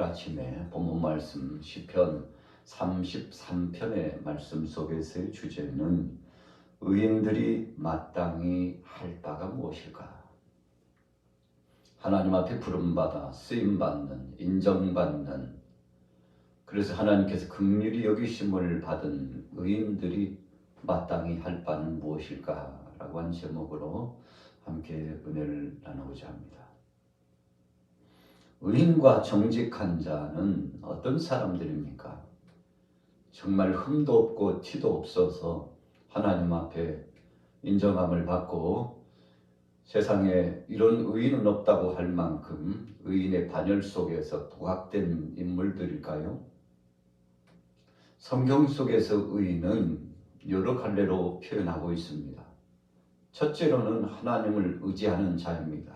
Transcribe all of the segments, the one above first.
아침에 본문 말씀 시편 33편의 말씀 속에서의 주제는 의인들이 마땅히 할 바가 무엇일까? 하나님 앞에 부름받아 쓰임받는, 인정받는, 그래서 하나님께서 긍휼히 여기심을 받은 의인들이 마땅히 할 바는 무엇일까? 라고 한 제목으로 함께 은혜를 나누고자 합니다. 의인과 정직한 자는 어떤 사람들입니까? 정말 흠도 없고 티도 없어서 하나님 앞에 인정함을 받고 세상에 이런 의인은 없다고 할 만큼 의인의 반열 속에서 부각된 인물들일까요? 성경 속에서 의인은 여러 갈래로 표현하고 있습니다. 첫째로는 하나님을 의지하는 자입니다.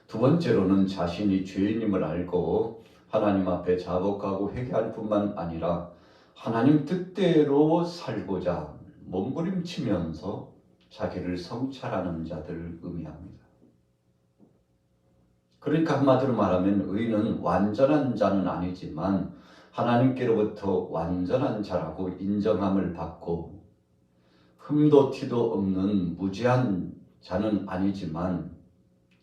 두 번째로는 자신이 죄인임을 알고 하나님 앞에 자복하고 회개할 뿐만 아니라 하나님 뜻대로 살고자 몸부림치면서 자기를 성찰하는 자들을 의미합니다. 그러니까 한마디로 말하면 의인은 완전한 자는 아니지만 하나님께로부터 완전한 자라고 인정함을 받고 흠도 티도 없는 무죄한 자는 아니지만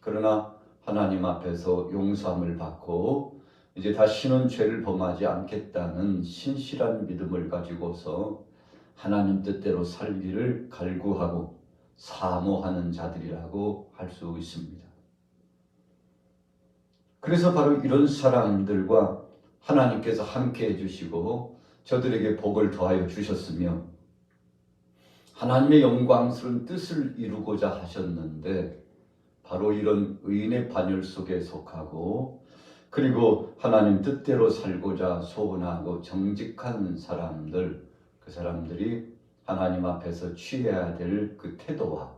그러나 하나님 앞에서 용서함을 받고 이제 다시는 죄를 범하지 않겠다는 신실한 믿음을 가지고서 하나님 뜻대로 살기를 갈구하고 사모하는 자들이라고 할 수 있습니다. 그래서 바로 이런 사람들과 하나님께서 함께 해주시고 저들에게 복을 더하여 주셨으며 하나님의 영광스러운 뜻을 이루고자 하셨는데 바로 이런 의인의 반열 속에 속하고 그리고 하나님 뜻대로 살고자 소원하고 정직한 사람들, 그 사람들이 하나님 앞에서 취해야 될 그 태도와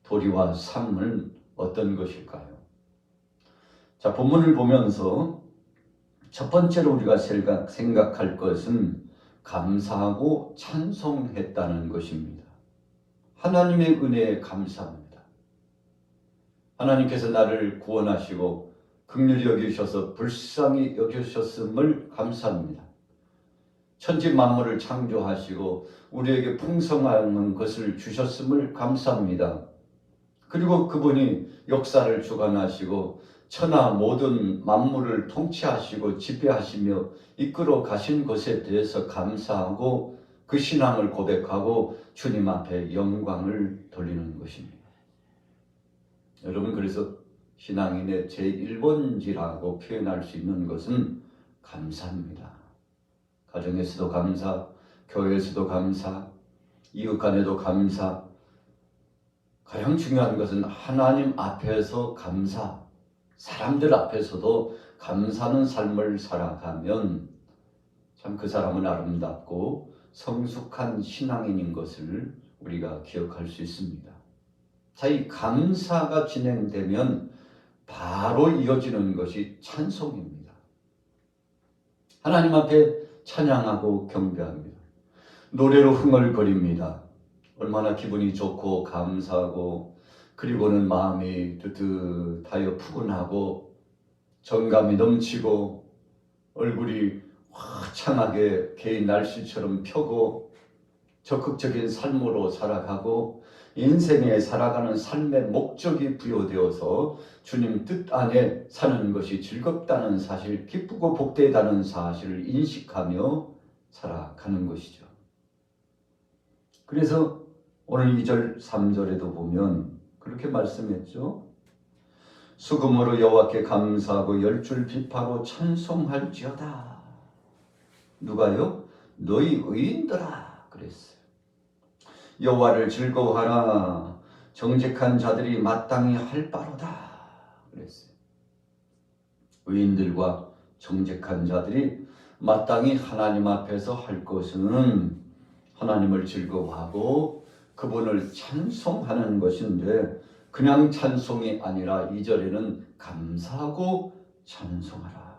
도리와 삶은 어떤 것일까요? 자, 본문을 보면서 첫 번째로 우리가 생각할 것은 감사하고 찬송했다는 것입니다. 하나님의 은혜에 감사합니다. 하나님께서 나를 구원하시고 긍휼히 여기셔서 불쌍히 여기셨음을 감사합니다. 천지 만물을 창조하시고 우리에게 풍성한 것을 주셨음을 감사합니다. 그리고 그분이 역사를 주관하시고 천하 모든 만물을 통치하시고 지배하시며 이끌어 가신 것에 대해서 감사하고 그 신앙을 고백하고 주님 앞에 영광을 돌리는 것입니다. 여러분, 그래서 신앙인의 제1번지라고 표현할 수 있는 것은 감사입니다. 가정에서도 감사, 교회에서도 감사, 이웃 간에도 감사. 가장 중요한 것은 하나님 앞에서 감사, 사람들 앞에서도 감사하는 삶을 살아가면 참 그 사람은 아름답고 성숙한 신앙인인 것을 우리가 기억할 수 있습니다. 자, 이 감사가 진행되면 바로 이어지는 것이 찬송입니다. 하나님 앞에 찬양하고 경배합니다. 노래로 흥얼거립니다. 얼마나 기분이 좋고 감사하고 그리고는 마음이 뜨뜻하여 푸근하고 정감이 넘치고 얼굴이 화창하게 개인 날씨처럼 펴고 적극적인 삶으로 살아가고 인생에 살아가는 삶의 목적이 부여되어서 주님 뜻 안에 사는 것이 즐겁다는 사실, 기쁘고 복되다는 사실을 인식하며 살아가는 것이죠. 그래서 오늘 2절, 3절에도 보면 그렇게 말씀했죠. 수금으로 여호와께 감사하고 열줄 비파로 찬송할지어다. 누가요? 너희 의인들아 그랬어요. 여호와를 즐거워하라. 정직한 자들이 마땅히 할 바로다 그랬어요. 의인들과 정직한 자들이 마땅히 하나님 앞에서 할 것은 하나님을 즐거워하고 그분을 찬송하는 것인데 그냥 찬송이 아니라 2절에는 감사하고 찬송하라.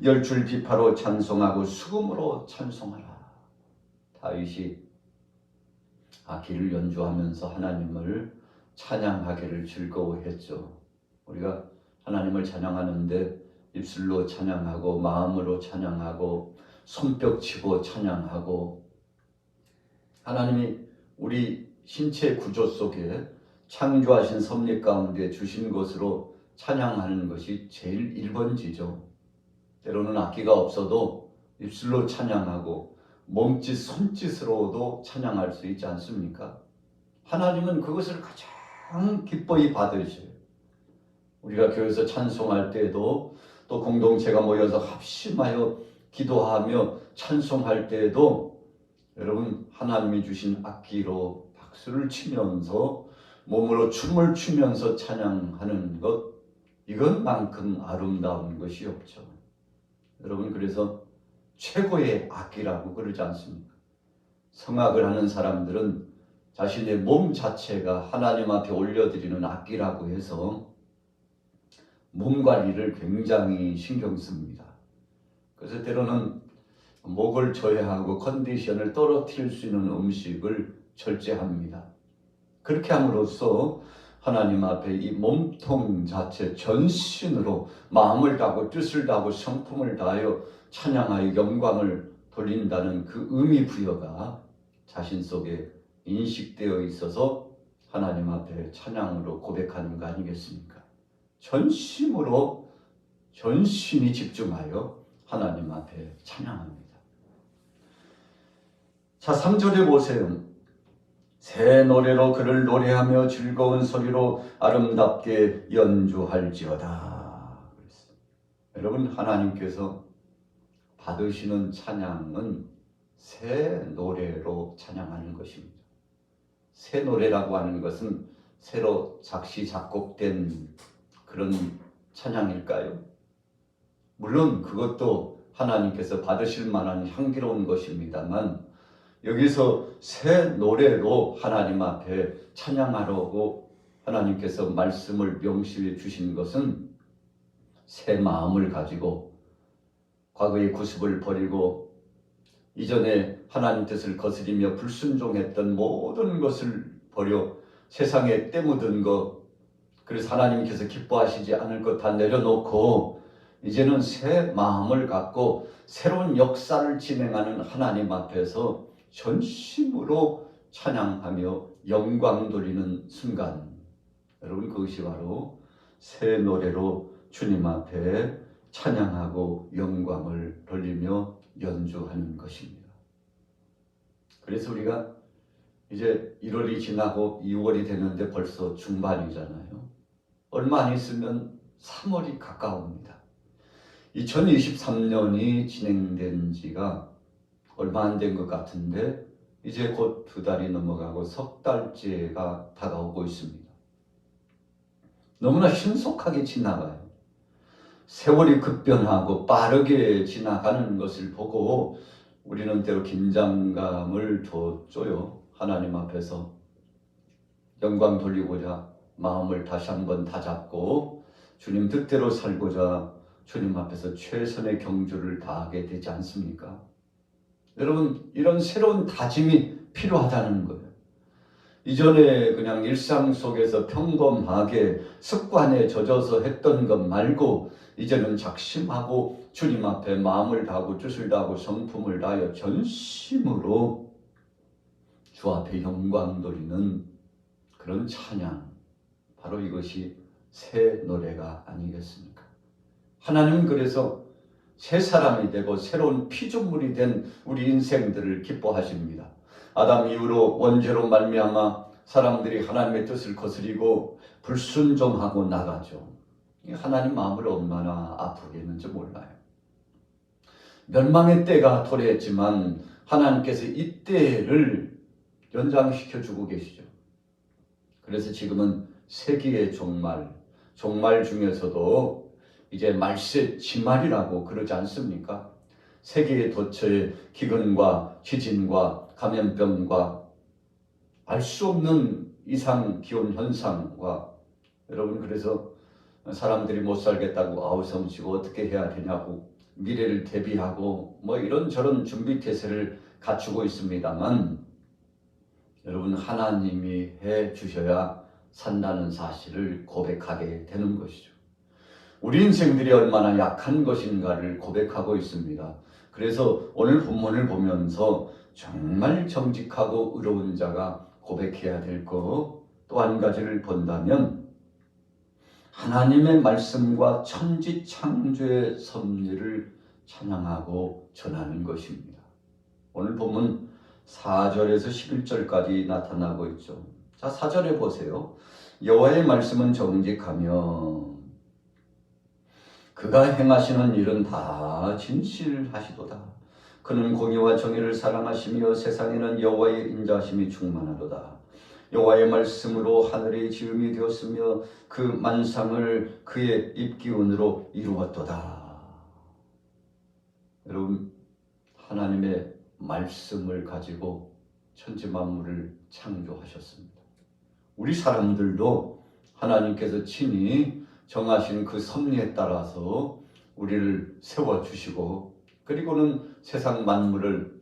열줄 비파로 찬송하고 수금으로 찬송하라. 다윗이 악기를 연주하면서 하나님을 찬양하기를 즐거워했죠. 우리가 하나님을 찬양하는데 입술로 찬양하고 마음으로 찬양하고 손뼉치고 찬양하고 하나님이 우리 신체 구조 속에 창조하신 섭리 가운데 주신 것으로 찬양하는 것이 제일 1번지죠. 때로는 악기가 없어도 입술로 찬양하고 몸짓, 손짓으로도 찬양할 수 있지 않습니까? 하나님은 그것을 가장 기뻐히 받으셔요. 우리가 교회에서 찬송할 때에도 또 공동체가 모여서 합심하여 기도하며 찬송할 때에도 여러분 하나님이 주신 악기로 박수를 치면서 몸으로 춤을 추면서 찬양하는 것 이것만큼 아름다운 것이 없죠. 여러분 그래서 최고의 악기라고 그러지 않습니까? 성악을 하는 사람들은 자신의 몸 자체가 하나님 앞에 올려드리는 악기라고 해서 몸 관리를 굉장히 신경 씁니다. 그래서 때로는 목을 저해하고 컨디션을 떨어뜨릴 수 있는 음식을 절제합니다. 그렇게 함으로써 하나님 앞에 이 몸통 자체 전신으로 마음을 다하고 뜻을 다하고 성품을 다하여 찬양하여 영광을 돌린다는 그 의미 부여가 자신 속에 인식되어 있어서 하나님 앞에 찬양으로 고백하는 거 아니겠습니까? 전심으로 전신이 집중하여 하나님 앞에 찬양합니다. 자, 3절에 보세요. 새 노래로 그를 노래하며 즐거운 소리로 아름답게 연주할지어다. 여러분 하나님께서 받으시는 찬양은 새 노래로 찬양하는 것입니다. 새 노래라고 하는 것은 새로 작시 작곡된 그런 찬양일까요? 물론 그것도 하나님께서 받으실 만한 향기로운 것입니다만 여기서 새 노래로 하나님 앞에 찬양하라고 하나님께서 말씀을 명시해 주신 것은 새 마음을 가지고 과거의 구습을 버리고 이전에 하나님 뜻을 거스리며 불순종했던 모든 것을 버려 세상에 때묻은 것, 그래서 하나님께서 기뻐하시지 않을 것 다 내려놓고 이제는 새 마음을 갖고 새로운 역사를 진행하는 하나님 앞에서 전심으로 찬양하며 영광 돌리는 순간, 여러분 그것이 바로 새 노래로 주님 앞에 찬양하고 영광을 돌리며 연주하는 것입니다. 그래서 우리가 이제 1월이 지나고 2월이 되는데 벌써 중반이잖아요. 얼마 안 있으면 3월이 가까웁니다. 2023년이 진행된 지가 얼마 안 된 것 같은데 이제 곧 2달이 넘어가고 석 달째가 다가오고 있습니다. 너무나 신속하게 지나가요. 세월이 급변하고 빠르게 지나가는 것을 보고 우리는 때로 긴장감을 돋줘요. 하나님 앞에서 영광 돌리고자 마음을 다시 한번 다잡고 주님 뜻대로 살고자 주님 앞에서 최선의 경주를 다하게 되지 않습니까? 여러분 이런 새로운 다짐이 필요하다는 거예요. 이전에 그냥 일상 속에서 평범하게 습관에 젖어서 했던 것 말고 이제는 작심하고 주님 앞에 마음을 다하고 뜻을 다하고 성품을 다하여 전심으로 주 앞에 영광 돌리는 그런 찬양, 바로 이것이 새 노래가 아니겠습니까? 하나님은 그래서 새 사람이 되고 새로운 피조물이 된 우리 인생들을 기뻐하십니다. 아담 이후로 원죄로 말미암아 사람들이 하나님의 뜻을 거스리고 불순종하고 나가죠. 하나님 마음을 얼마나 아프게 했는지 몰라요. 멸망의 때가 도래했지만 하나님께서 이 때를 연장시켜주고 계시죠. 그래서 지금은 세기의 종말, 종말 중에서도 이제 말세 지말이라고 그러지 않습니까? 세계의 도처에 기근과 지진과 감염병과 알 수 없는 이상 기온 현상과 여러분 그래서 사람들이 못 살겠다고 아우성치고 어떻게 해야 되냐고 미래를 대비하고 뭐 이런저런 준비 태세를 갖추고 있습니다만 여러분 하나님이 해 주셔야 산다는 사실을 고백하게 되는 것이죠. 우리 인생들이 얼마나 약한 것인가를 고백하고 있습니다. 그래서 오늘 본문을 보면서 정말 정직하고 의로운 자가 고백해야 될 것 또 한 가지를 본다면 하나님의 말씀과 천지창조의 섭리를 찬양하고 전하는 것입니다. 오늘 본문 4절에서 11절까지 나타나고 있죠. 자, 4절에 보세요. 여호와의 말씀은 정직하며 그가 행하시는 일은 다 진실하시도다. 그는 공의와 정의를 사랑하시며 세상에는 여호와의 인자하심이 충만하도다. 여호와의 말씀으로 하늘의 지음이 되었으며 그 만상을 그의 입기운으로 이루었도다. 여러분, 하나님의 말씀을 가지고 천지만물을 창조하셨습니다. 우리 사람들도 하나님께서 친히 정하신 그 섭리에 따라서 우리를 세워주시고, 그리고는 세상 만물을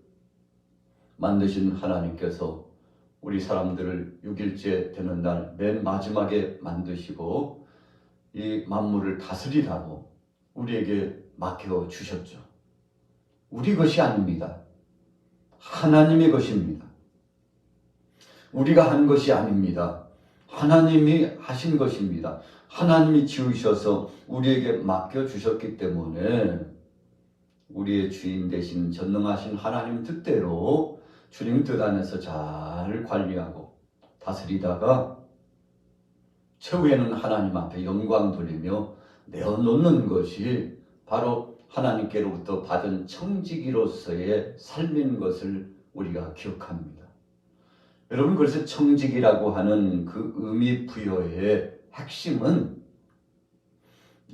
만드신 하나님께서 우리 사람들을 6일째 되는 날 맨 마지막에 만드시고 이 만물을 다스리라고 우리에게 맡겨주셨죠. 우리 것이 아닙니다. 하나님의 것입니다. 우리가 한 것이 아닙니다. 하나님이 하신 것입니다. 하나님이 지으셔서 우리에게 맡겨주셨기 때문에 우리의 주인 되신 전능하신 하나님 뜻대로 주님 뜻 안에서 잘 관리하고 다스리다가 최후에는 하나님 앞에 영광 돌리며 내어놓는 것이 바로 하나님께로부터 받은 청지기로서의 삶인 것을 우리가 기억합니다. 여러분, 그래서 청지기라고 하는 그 의미 부여의 핵심은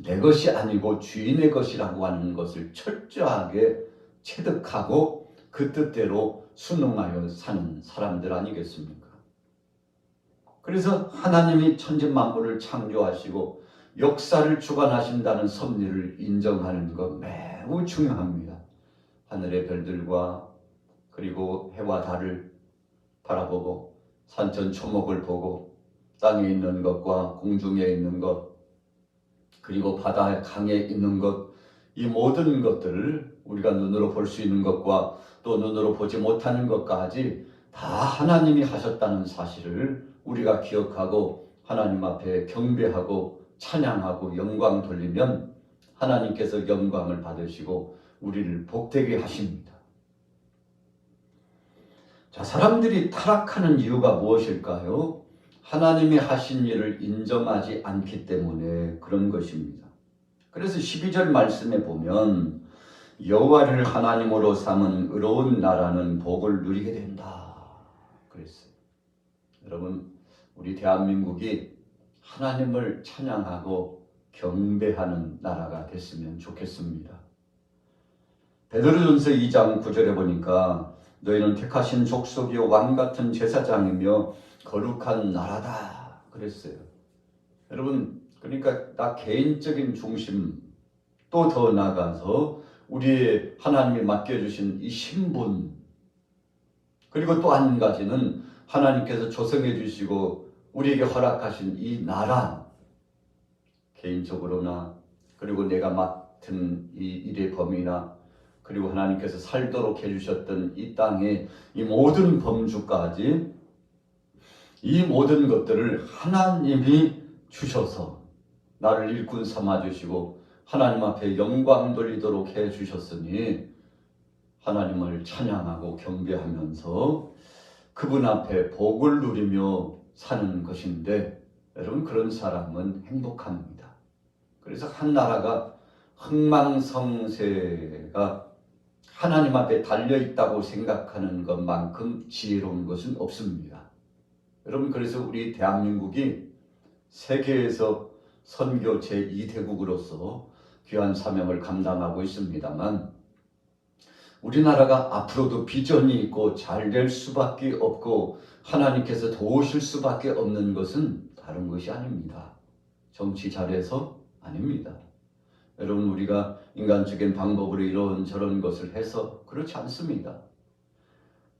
내 것이 아니고 주인의 것이라고 하는 것을 철저하게 체득하고 그 뜻대로 순응하여 사는 사람들 아니겠습니까? 그래서 하나님이 천지만물을 창조하시고 역사를 주관하신다는 섭리를 인정하는 것 매우 중요합니다. 하늘의 별들과 그리고 해와 달을 바라보고 산천 초목을 보고 땅에 있는 것과 공중에 있는 것 그리고 바다 강에 있는 것, 이 모든 것들을 우리가 눈으로 볼 수 있는 것과 또 눈으로 보지 못하는 것까지 다 하나님이 하셨다는 사실을 우리가 기억하고 하나님 앞에 경배하고 찬양하고 영광 돌리면 하나님께서 영광을 받으시고 우리를 복되게 하십니다. 자, 사람들이 타락하는 이유가 무엇일까요? 하나님이 하신 일을 인정하지 않기 때문에 그런 것입니다. 그래서 12절 말씀에 보면 여호와를 하나님으로 삼은 의로운 나라는 복을 누리게 된다 그랬어요. 여러분, 우리 대한민국이 하나님을 찬양하고 경배하는 나라가 됐으면 좋겠습니다. 베드로전서 2장 9절에 보니까 너희는 택하신 족속이요 왕같은 제사장이며 거룩한 나라다 그랬어요. 여러분, 그러니까 나 개인적인 중심 또 더 나아가서 우리의 하나님이 맡겨주신 이 신분, 그리고 또 한 가지는 하나님께서 조성해 주시고 우리에게 허락하신 이 나라, 개인적으로나 그리고 내가 맡은 이 일의 범위나 그리고 하나님께서 살도록 해주셨던 이 땅의 이 모든 범주까지 이 모든 것들을 하나님이 주셔서 나를 일꾼 삼아주시고 하나님 앞에 영광 돌리도록 해주셨으니 하나님을 찬양하고 경배하면서 그분 앞에 복을 누리며 사는 것인데, 여러분, 그런 사람은 행복합니다. 그래서 한 나라가 흥망성쇠가 하나님 앞에 달려있다고 생각하는 것만큼 지혜로운 것은 없습니다. 여러분, 그래서 우리 대한민국이 세계에서 선교 제2대국으로서 귀한 사명을 감당하고 있습니다만, 우리나라가 앞으로도 비전이 있고 잘 될 수밖에 없고 하나님께서 도우실 수밖에 없는 것은 다른 것이 아닙니다. 정치 잘해서 아닙니다. 여러분, 우리가 인간적인 방법으로 이런 저런 것을 해서 그렇지 않습니다.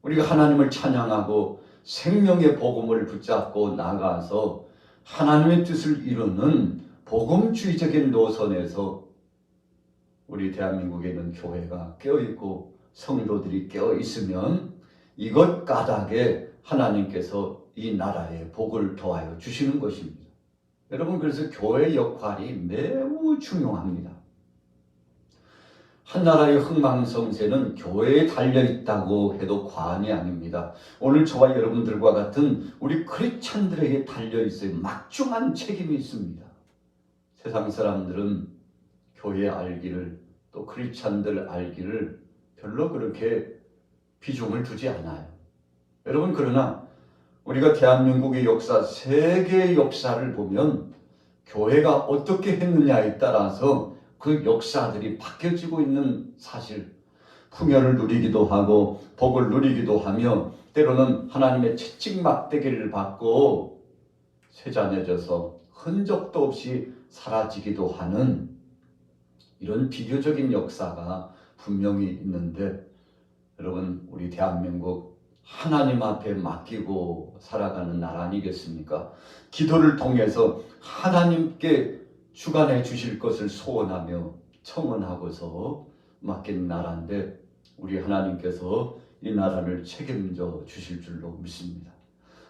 우리가 하나님을 찬양하고 생명의 복음을 붙잡고 나가서 하나님의 뜻을 이루는 복음주의적인 노선에서 우리 대한민국에 있는 교회가 깨어있고 성도들이 깨어있으면 이것 까닭에 하나님께서 이 나라에 복을 더하여 주시는 것입니다. 여러분, 그래서 교회의 역할이 매우 중요합니다. 한 나라의 흥망성쇠는 교회에 달려있다고 해도 과언이 아닙니다. 오늘 저와 여러분들과 같은 우리 크리스찬들에게 달려있어요. 막중한 책임이 있습니다. 세상 사람들은 교회 알기를, 또 크리스찬들 알기를 별로 그렇게 비중을 두지 않아요. 여러분, 그러나 우리가 대한민국의 역사, 세계의 역사를 보면 교회가 어떻게 했느냐에 따라서 그 역사들이 바뀌어지고 있는 사실, 풍요를 누리기도 하고 복을 누리기도 하며 때로는 하나님의 채찍 막대기를 받고 쇠잔해져서 흔적도 없이 사라지기도 하는 이런 비교적인 역사가 분명히 있는데, 여러분, 우리 대한민국 하나님 앞에 맡기고 살아가는 나라 아니겠습니까? 기도를 통해서 하나님께 주관해 주실 것을 소원하며 청원하고서 맡긴 나라인데, 우리 하나님께서 이 나라를 책임져 주실 줄로 믿습니다.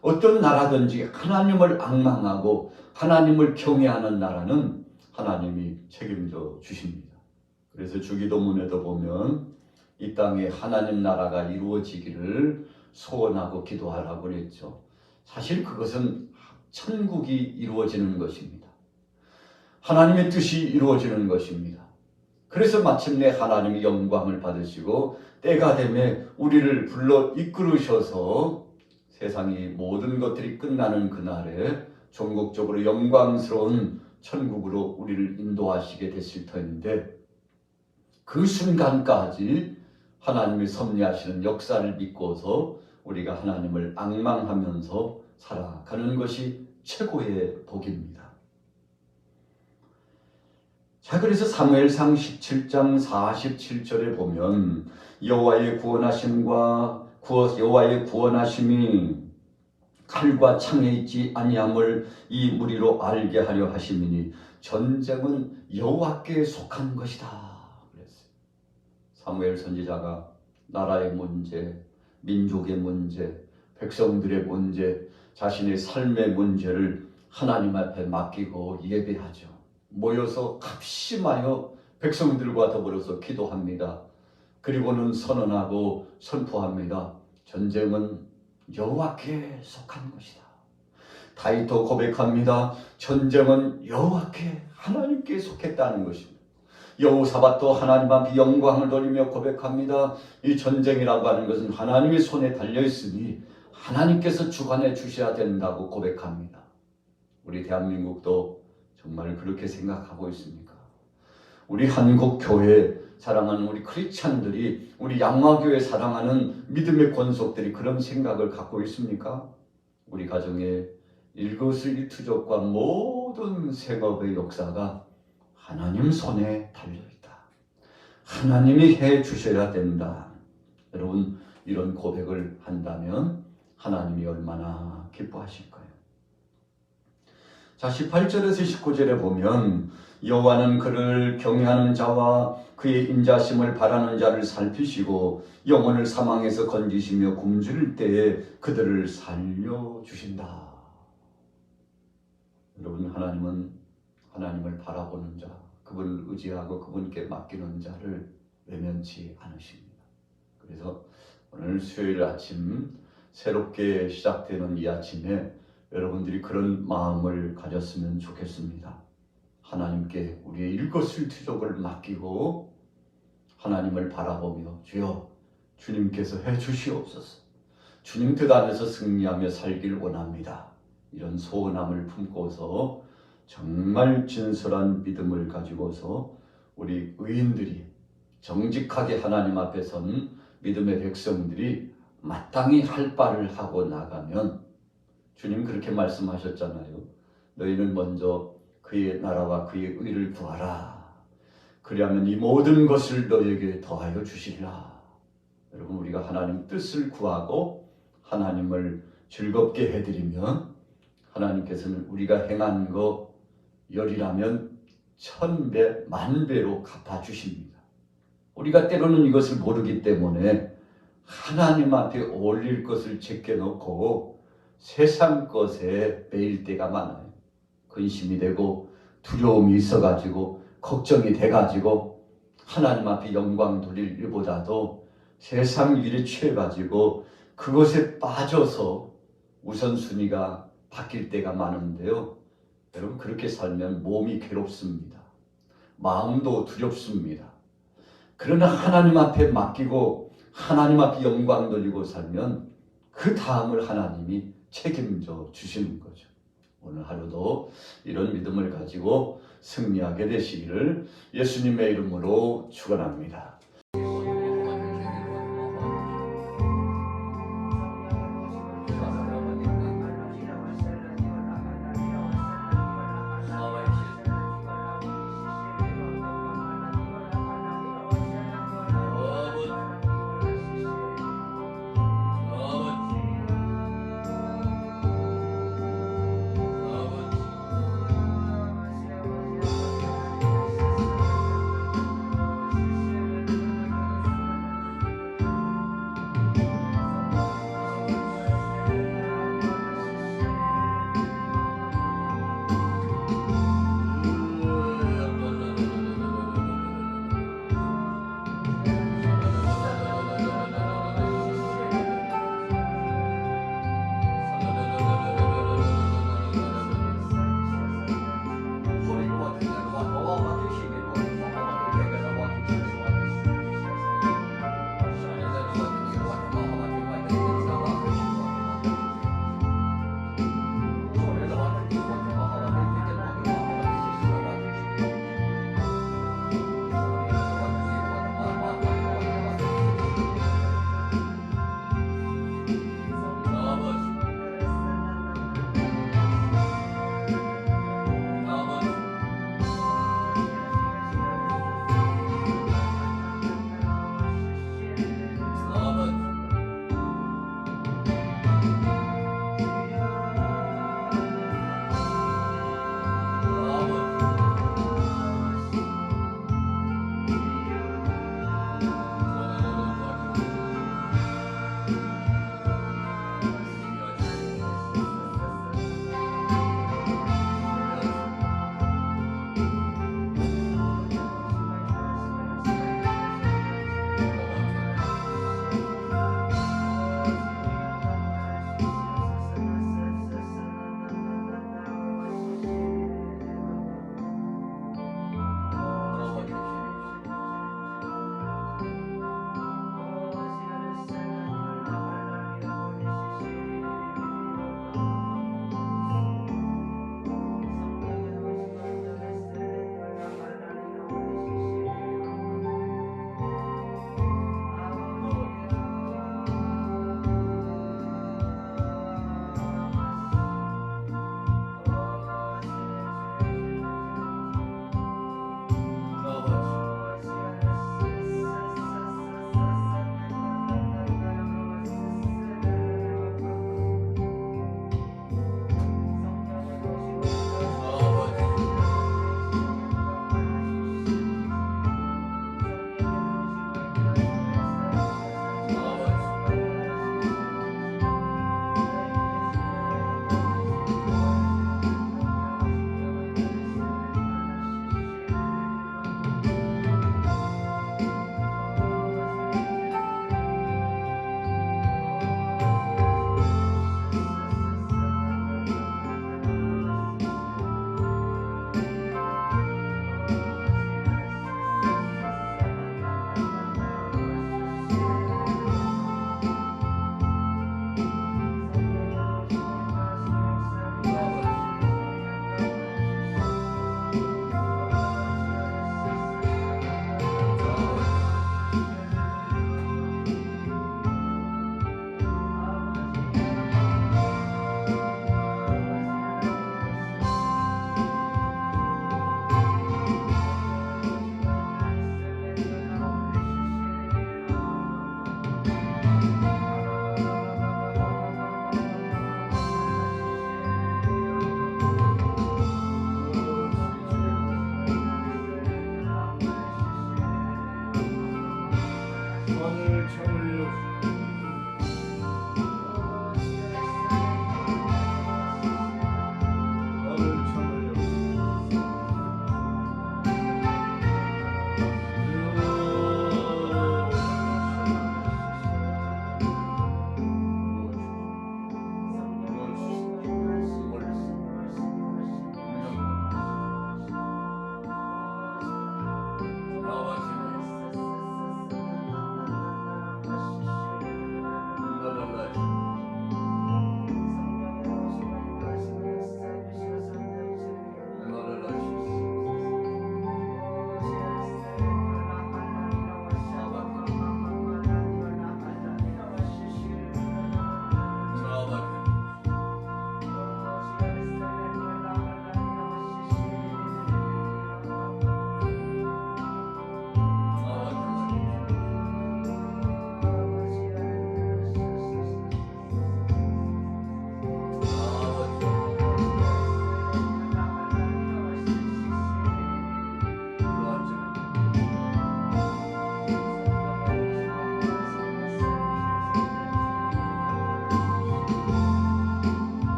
어떤 나라든지 하나님을 앙망하고 하나님을 경외하는 나라는 하나님이 책임져 주십니다. 그래서 주기도문에도 보면 이 땅에 하나님 나라가 이루어지기를 소원하고 기도하라고 그랬죠. 사실 그것은 천국이 이루어지는 것입니다. 하나님의 뜻이 이루어지는 것입니다. 그래서 마침내 하나님이 영광을 받으시고 때가 되매 우리를 불러 이끌으셔서 세상의 모든 것들이 끝나는 그날에 종국적으로 영광스러운 천국으로 우리를 인도하시게 됐을 터인데, 그 순간까지 하나님이 섭리하시는 역사를 믿고서 우리가 하나님을 앙망하면서 살아가는 것이 최고의 복입니다. 자, 그래서 사무엘상 17장 47절에 보면 여호와의 구원하심이 칼과 창에 있지 아니함을 이 무리로 알게 하려 하심이니 전쟁은 여호와께 속한 것이다 그랬어요. 사무엘 선지자가 나라의 문제, 민족의 문제, 백성들의 문제, 자신의 삶의 문제를 하나님 앞에 맡기고 예배하죠. 모여서 합심하여 백성들과 더불어서 기도합니다. 그리고는 선언하고 선포합니다. 전쟁은 여호와께 속한 것이다. 다윗도 고백합니다. 전쟁은 여호와께, 하나님께 속했다는 것입니다. 여호사밧도 하나님 앞에 영광을 돌리며 고백합니다. 이 전쟁이라고 하는 것은 하나님의 손에 달려있으니 하나님께서 주관해 주셔야 된다고 고백합니다. 우리 대한민국도 정말 그렇게 생각하고 있습니까? 우리 한국교회 사랑하는 우리 크리스찬들이, 우리 양화교회 사랑하는 믿음의 권속들이 그런 생각을 갖고 있습니까? 우리 가정의 일거수일투족과 모든 생업의 역사가 하나님 손에 달려있다. 하나님이 해 주셔야 된다. 여러분, 이런 고백을 한다면 하나님이 얼마나 기뻐하실까요? 자, 18절에서 19절에 보면 여호와는 그를 경외하는 자와 그의 인자심을 바라는 자를 살피시고 영혼을 사망에서 건지시며 굶주릴 때에 그들을 살려주신다. 여러분, 하나님은 하나님을 바라보는 자, 그분을 의지하고 그분께 맡기는 자를 외면치 않으십니다. 그래서 오늘 수요일 아침 새롭게 시작되는 이 아침에 여러분들이 그런 마음을 가졌으면 좋겠습니다. 하나님께 우리의 일거수일투족을 맡기고 하나님을 바라보며 주여, 주님께서 해주시옵소서. 주님 뜻 안에서 승리하며 살길 원합니다. 이런 소원함을 품고서 정말 진솔한 믿음을 가지고서 우리 의인들이 정직하게 하나님 앞에 선 믿음의 백성들이 마땅히 할 바를 하고 나가면, 주님 그렇게 말씀하셨잖아요. 너희는 먼저 그의 나라와 그의 의를 구하라. 그리하면 이 모든 것을 너희에게 더하여 주시리라. 여러분, 우리가 하나님 뜻을 구하고 하나님을 즐겁게 해드리면 하나님께서는 우리가 행한 거 열이라면 1000배, 10,000배로 갚아주십니다. 우리가 때로는 이것을 모르기 때문에 하나님 앞에 올릴 것을 제껴놓고 세상 것에 매일 때가 많아요. 근심이 되고 두려움이 있어가지고 걱정이 돼가지고 하나님 앞에 영광 돌릴 일보다도 세상 일에 취해가지고 그것에 빠져서 우선순위가 바뀔 때가 많은데요. 여러분, 그렇게 살면 몸이 괴롭습니다. 마음도 두렵습니다. 그러나 하나님 앞에 맡기고 하나님 앞에 영광 돌리고 살면 그 다음을 하나님이 책임져 주시는 거죠. 오늘 하루도 이런 믿음을 가지고 승리하게 되시기를 예수님의 이름으로 축원합니다.